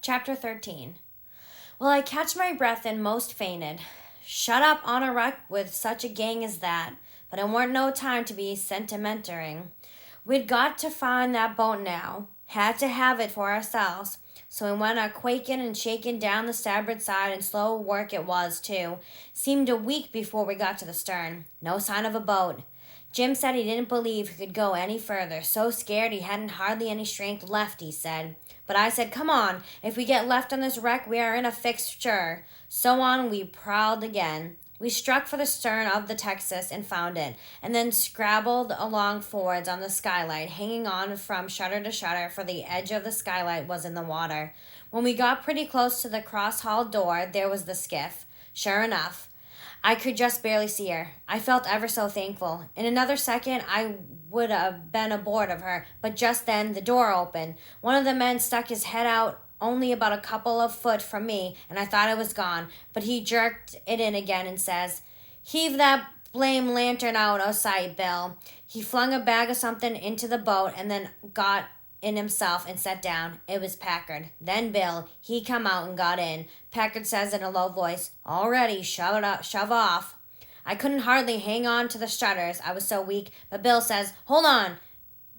Chapter 13. Well, I catch my breath and most fainted. Shut up on a wreck with such a gang as that, but it weren't no time to be sentimentering. We'd got to find that boat now, had to have it for ourselves. So we went a quaking and shaking down the starboard side, and slow work it was, too. Seemed a week before we got to the stern. No sign of a boat. Jim said he didn't believe he could go any further. So scared he hadn't hardly any strength left, he said. But I said, come on, if we get left on this wreck, we are in a fixture. So on we prowled again. We struck for the stern of the Texas and found it, and then scrabbled along forwards on the skylight, hanging on from shutter to shutter, for the edge of the skylight was in the water. When we got pretty close to the cross-hall door, there was the skiff. Sure enough, I could just barely see her. I felt ever so thankful. In another second, I would have been aboard of her, but just then the door opened. One of the men stuck his head out only about a couple of foot from me, and I thought it was gone, but he jerked it in again and says, "Heave that blame lantern out o' sight, Bill." He flung a bag of something into the boat and then got in himself and sat down. It was Packard. Then Bill, he come out and got in. Packard says in a low voice, "All ready, shove it up, shove off." I couldn't hardly hang on to the shutters, I was so weak, but Bill says, "Hold on,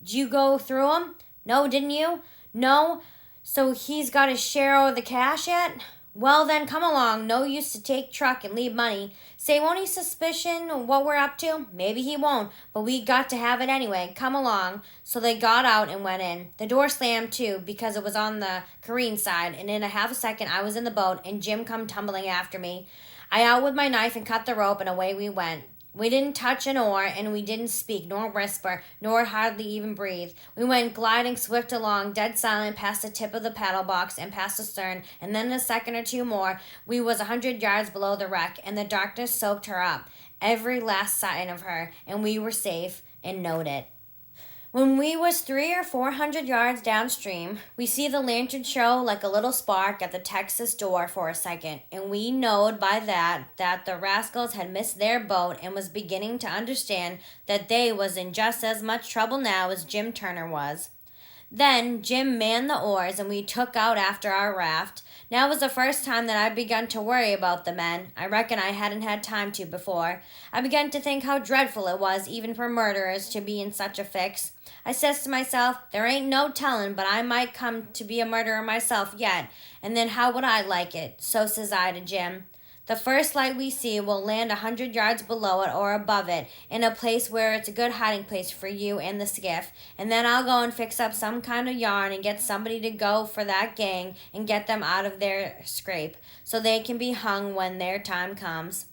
did you go through 'em?" "No, didn't you?" "No. So he's got his share o' the cash yet?" "Well, then, come along. No use to take truck and leave money. Say, won't he suspicion what we're up to?" "Maybe he won't, but we got to have it anyway. Come along." So they got out and went in. The door slammed too, because it was on the careen side, and in a half a second I was in the boat, and Jim come tumbling after me. I out with my knife and cut the rope, and away we went. We didn't touch an oar, and we didn't speak, nor whisper, nor hardly even breathe. We went gliding swift along, dead silent, past the tip of the paddle box and past the stern, and then in a second or two more, we was 100 yards below the wreck, and the darkness soaked her up, every last sign of her, and we were safe, and knowed it. When we was 300 or 400 yards downstream, we see the lantern show like a little spark at the Texas door for a second, and we knowed by that the rascals had missed their boat and was beginning to understand that they was in just as much trouble now as Jim Turner was. Then Jim manned the oars, and we took out after our raft. Now was the first time that I begun to worry about the men. I reckon I hadn't had time to before. I began to think how dreadful it was, even for murderers, to be in such a fix. I says to myself, there ain't no telling but I might come to be a murderer myself yet, and then how would I like it? So says I to Jim, the first light we see will land 100 yards below it or above it, in a place where it's a good hiding place for you and the skiff, and then I'll go and fix up some kind of yarn and get somebody to go for that gang and get them out of their scrape, so they can be hung when their time comes.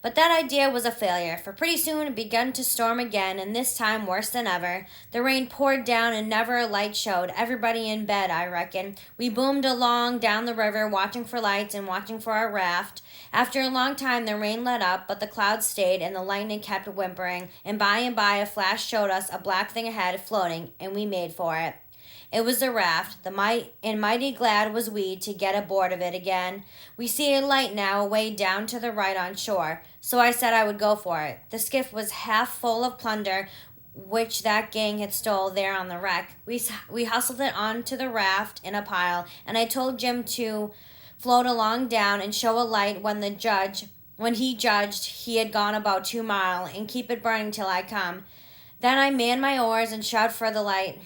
But that idea was a failure, for pretty soon it began to storm again, and this time worse than ever. The rain poured down and never a light showed. Everybody in bed, I reckon. We boomed along down the river, watching for lights and watching for our raft. After a long time the rain let up, but the clouds stayed, and the lightning kept whimpering, and by a flash showed us a black thing ahead floating, and we made for it. It was the raft, and mighty glad was we to get aboard of it again. We see a light now away down to the right on shore, so I said I would go for it. The skiff was half full of plunder, which that gang had stole there on the wreck. We hustled it onto the raft in a pile, and I told Jim to float along down and show a light when he judged he had gone about 2 miles, and keep it burning till I come. Then I manned my oars and shoved for the light.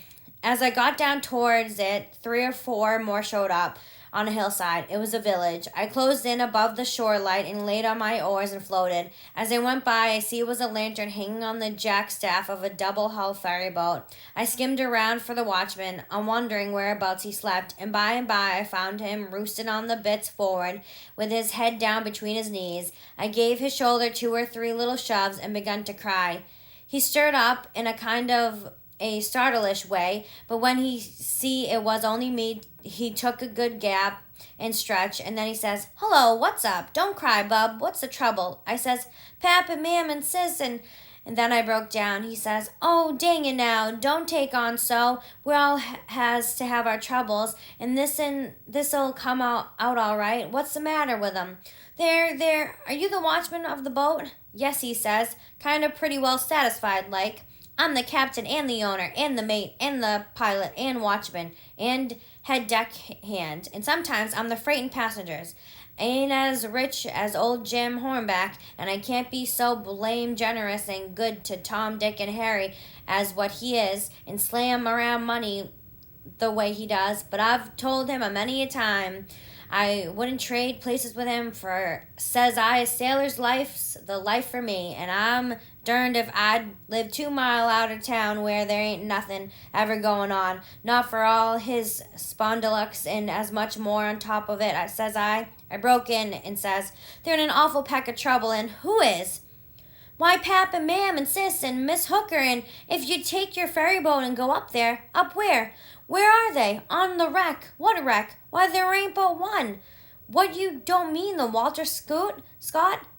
As I got down towards it, 3 or 4 more showed up on a hillside. It was a village. I closed in above the shore light and laid on my oars and floated. As I went by, I see it was a lantern hanging on the jackstaff of a double-hull ferry boat. I skimmed around for the watchman, wondering whereabouts he slept, and by I found him roosted on the bitts forward, with his head down between his knees. I gave his shoulder 2 or 3 little shoves and begun to cry. He stirred up in a kind of a startlish way, but when he see it was only me, he took a good gap and stretch, and then he says, "Hello, what's up? Don't cry, bub. What's the trouble?" I says, "Pap and Mam and Sis," and then I broke down. He says, "Oh, dang it now, don't take on so. We all has to have our troubles, and this'll come out all right. What's the matter with 'em?" There, are you the watchman of the boat?" "Yes," he says, kind of pretty well satisfied like. "I'm the captain and the owner and the mate and the pilot and watchman, and head deckhand, and sometimes I'm the freight and passengers. Ain't as rich as old Jim Hornback, and I can't be so blame generous and good to Tom, Dick, and Harry as what he is, and slam around money the way he does, but I've told him a many a time I wouldn't trade places with him for, says I, a sailor's life's the life for me, and I'm derned if I'd live 2 mile out of town where there ain't nothing ever going on, not for all his spondylux and as much more on top of it, says I. I broke in and says, they're in an awful peck of trouble, and who is? Why, Pap and Mam and Sis and Miss Hooker, and if you take your ferry boat and go up there, up where? Where are they? On the wreck. What wreck? Why, there ain't but one. What, you don't mean the Walter Scott?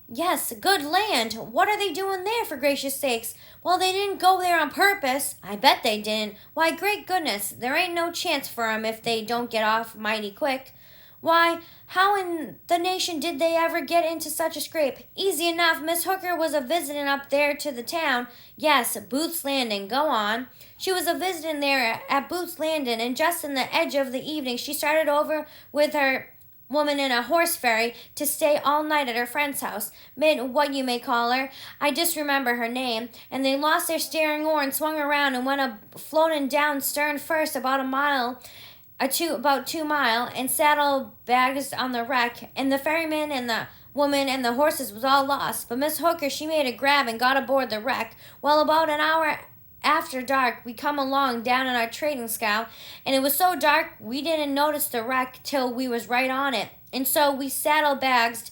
Yes, good land. What are they doing there, for gracious sakes? Well, they didn't go there on purpose. I bet they didn't. Why, great goodness, there ain't no chance for 'em if they don't get off mighty quick. Why, how in the nation did they ever get into such a scrape? Easy enough. Miss Hooker was a visitin' up there to the town. Yes, Booth's Landing. Go on. She was a visitin' there at Booth's Landing, and just in the edge of the evening she started over with her woman in a horse ferry to stay all night at her friend's house, what you may call her, I disremember her name, and they lost their steering oar and swung around and went floating down stern first about about 2 mile, and saddle bags on the wreck, and the ferryman and the woman and the horses was all lost. But Miss Hooker, she made a grab and got aboard the wreck. Well, about an hour after dark, we come along down in our trading scow, and it was so dark we didn't notice the wreck till we was right on it, and so we saddle bagged,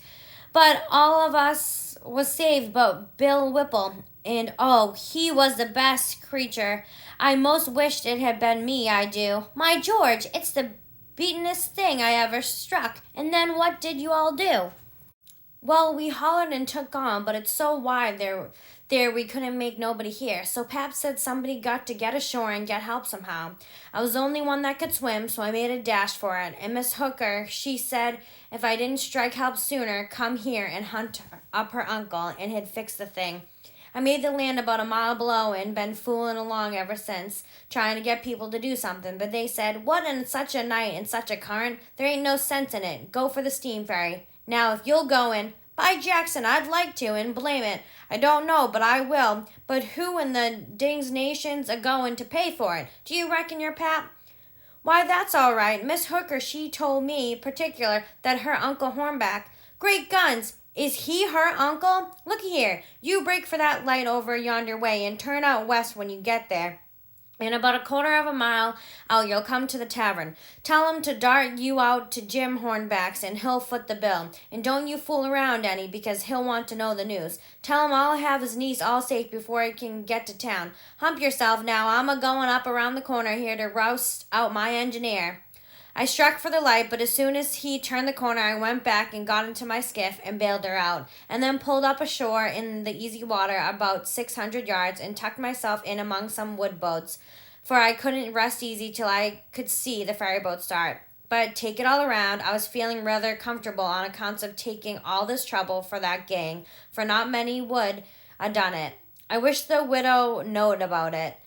but all of us was saved but Bill Whipple, and oh, he was the best creature. I most wished it had been me, I do. My George, it's the beatin'est thing I ever struck. And then what did you all do? Well, we hollered and took on, but it's so wide there we couldn't make nobody hear. So Pap said somebody got to get ashore and get help somehow. I was the only one that could swim, so I made a dash for it. And Miss Hooker, she said if I didn't strike help sooner, come here and hunt up her uncle, and he'd fix the thing. I made the land about a mile below and been fooling along ever since, trying to get people to do something, but they said, what in such a night and such a current? There ain't no sense in it. Go for the steam ferry. Now, if you'll go in, by Jackson, I'd like to, and blame it. I don't know, but I will. But who in the ding's nation's a-going to pay for it? Do you reckon your Pap? Why, that's all right. Miss Hooker, she told me particular that her Uncle Hornback. Great guns! Is he her uncle? Looky here, you break for that light over yonder way and turn out west when you get there. In about a quarter of a mile out you'll come to the tavern. Tell him to dart you out to Jim Hornback's, and he'll foot the bill. And don't you fool around any, because he'll want to know the news. Tell him I'll have his niece all safe before he can get to town. Hump yourself now, I'm a-going up around the corner here to roust out my engineer. I struck for the light, but as soon as he turned the corner, I went back and got into my skiff and bailed her out, and then pulled up ashore in the easy water about 600 yards and tucked myself in among some wood boats, for I couldn't rest easy till I could see the ferry boat start. But take it all around, I was feeling rather comfortable on account of taking all this trouble for that gang, for not many would done it. I wish the widow knowed about it.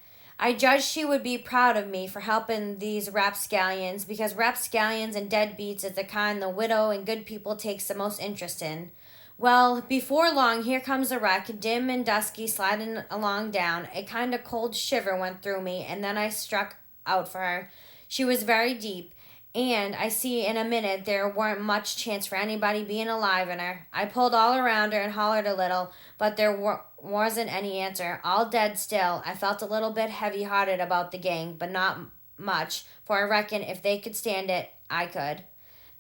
I judged she would be proud of me for helping these rapscallions, because rapscallions and deadbeats is the kind the widow and good people takes the most interest in. Well, before long, here comes the wreck, dim and dusky, sliding along down. A kind of cold shiver went through me, and then I struck out for her. She was very deep, and I see in a minute there weren't much chance for anybody being alive in her. I pulled all around her and hollered a little, but there wasn't any answer. All dead still. I felt a little bit heavy-hearted about the gang, but not much, for I reckon if they could stand it, I could.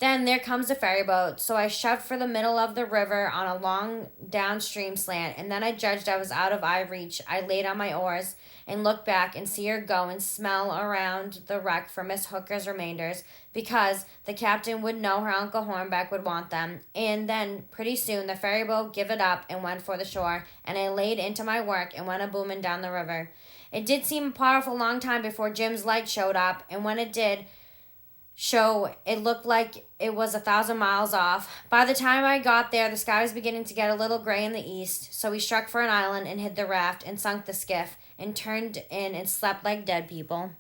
Then there comes the ferry boat, so I shoved for the middle of the river on a long downstream slant, and then I judged I was out of eye reach. I laid on my oars and looked back and see her go and smell around the wreck for Miss Hooker's remainders, because the captain would know her Uncle Hornback would want them. And then pretty soon the ferry boat give it up and went for the shore, and I laid into my work and went a-booming down the river. It did seem a powerful long time before Jim's light showed up, and when it did show, it looked like it was 1,000 miles off. By the time I got there, the sky was beginning to get a little gray in the east, so we struck for an island and hid the raft and sunk the skiff and turned in and slept like dead people.